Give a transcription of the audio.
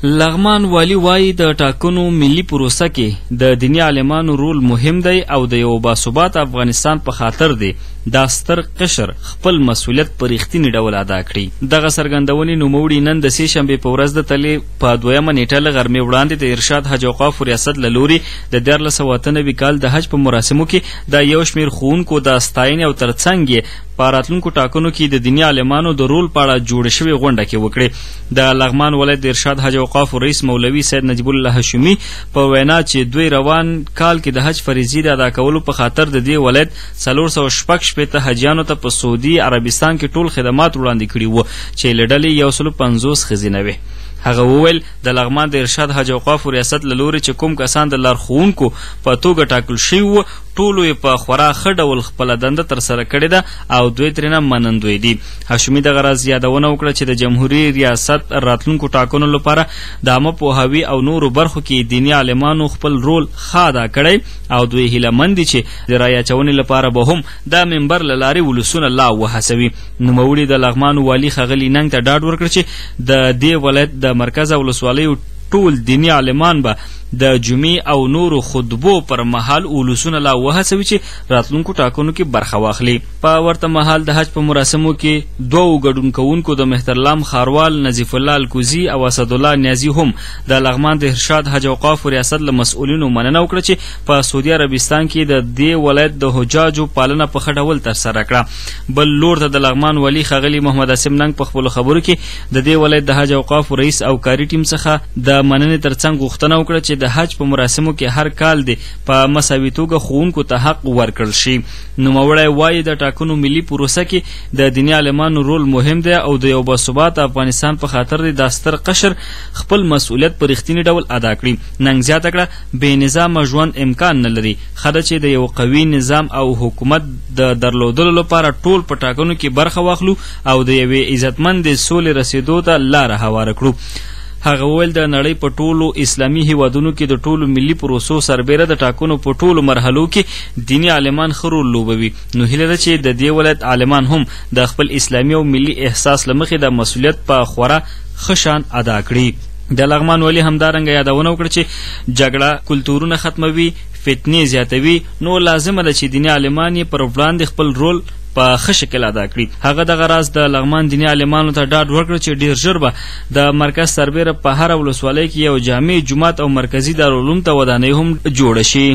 لغمان والی وایي د ټاکنو ملي پروسه کې د دیني عالمانو رول مهم دی او د یو باثباته افغانستان په خاطر دی دا ستر قشر خپل مسؤلیت په رښتیني ډول ادا کړي. دغه څرګندونې نوموړي نن د سې شنبې په ورځ د تلې په 2مه نیټه له غرمې وړاندې د ارشاد حج اوقاف ریاست له لوري د 1498 کال د حج په مراسمو کې د یو شمېر ښوونکو د ستاینې او ترڅنګ یې په راتلونکو ټاکنو کې د دیني عالمانو د رول په اړه جوړې شوې غونډه کې وکړې. د لغمان ولایت د ارشاد حج اوقاف رئیس مولوي سید نجیب الله هاشمي په وینا چې دوی روان کال کې د حج فریضې د ادا کولو په خاطر د دې ولایت 416 حجیانو ته په سعودي عربستان کې ټول خدمات وړاندې کړي وو چې له ډلې 150 ښځینه وې. هغه وویل د لغمان د ارشاد حج اوقاف ریاست له لوري چې کوم کسان د لارښوونکو په توګه ټاکل شوي وو ټولو یې په خورا ښه ډول خپله دنده ترسره کړې ده او دوی ترېنه منندوی دي. هاشمي دغه راز یادونه وکړه چې د جمهوري ریاست راتلونکو ټاکنو لپاره د عامه پوهاوي او نورو برخو کې دیني عالمانو خپل رول ښه ادا کړی او دوی هیله مند دي چې د رایه اچونې لپاره به هم دا منبر له لارې ولسونه لا وهڅوي. نوموړي د لغمان والي ښاغلي ننګ ته ډاډ ورکړ چې د دې ولایت د مرکز او ولسوالیو ټول دیني عالمان به د جمعې او نورو خطبو پر مهال ولسونه لا وهڅوي چې راتلونکو ټاکنو کې برخه واخلي. په ورته مهال د حج په مراسمو کې دوو ګډون کوونکو د مهترلام خاروال نظیف الله الکوزي او اسدالله نیازي هم د لغمان د ارشاد حج اوقاف ریاست له مسؤلینو مننه وکړه چې په سعودي عربستان کې د دې ولایت د حجاجو پالنه په ښه ډول ترسره کړه. بل لور ته د لغمان والي ښاغلي محمد اسم ننګ په خپلو خبرو کې د دې ولایت د حج اوقاف رئیس او کاري ټیم څخه د مننې ترڅنګ غوښتنه وکړه چې د حج په مراسمو کې هر کال دی په مساوي توګه ښوونکو ته حق ورکړل شي. نوموړی وایي د ټاکنو ملي پروسه کې د دیني عالمانو رول مهم دی او د یو باثباته افغانستان په خاطر دی دا ستر قشر خپل مسؤلیت په رښتیني ډول ادا کړي. ننګ زیاته کړه بې نظامه ژوند امکان نه لري ښه ده چې د یو قوي نظام او حکومت د درلودلو لپاره ټول په ټاکنو کې برخه واخلو او د یوې عزتمندې سولې رسېدو ته لاره هواره کړو. هغه وویل د نړۍ په ټولو اسلامي هیوادونو کې د ټولو ملي پروسو سربیره د ټاکنو په ټولو مرحلو کې دیني عالمان ښه رول لوبوي. نو هیله ده چې د دې ولایت عالمان هم د خپل اسلامي او ملي احساس له مخې د مسؤلیت په خورا ښه شان ادا کړي. د لغمان والي همدارنګه یادونه وکړه چې جګړه کلتورونه ختموي، فتنې زیاتوي، نو لازمه ده چې دیني عالمان یې پر وړاندې خپل رول په ښه شکل ادا کړي. هغه دغه راز د لغمان دیني عالمانو ته ډاډ ورکړ چې ډیر ژر به د مرکز سربیره په هره ولسوالۍ کې یو جامع جومات او مرکزي دارالعلوم ته ودانۍ هم جوړه شي.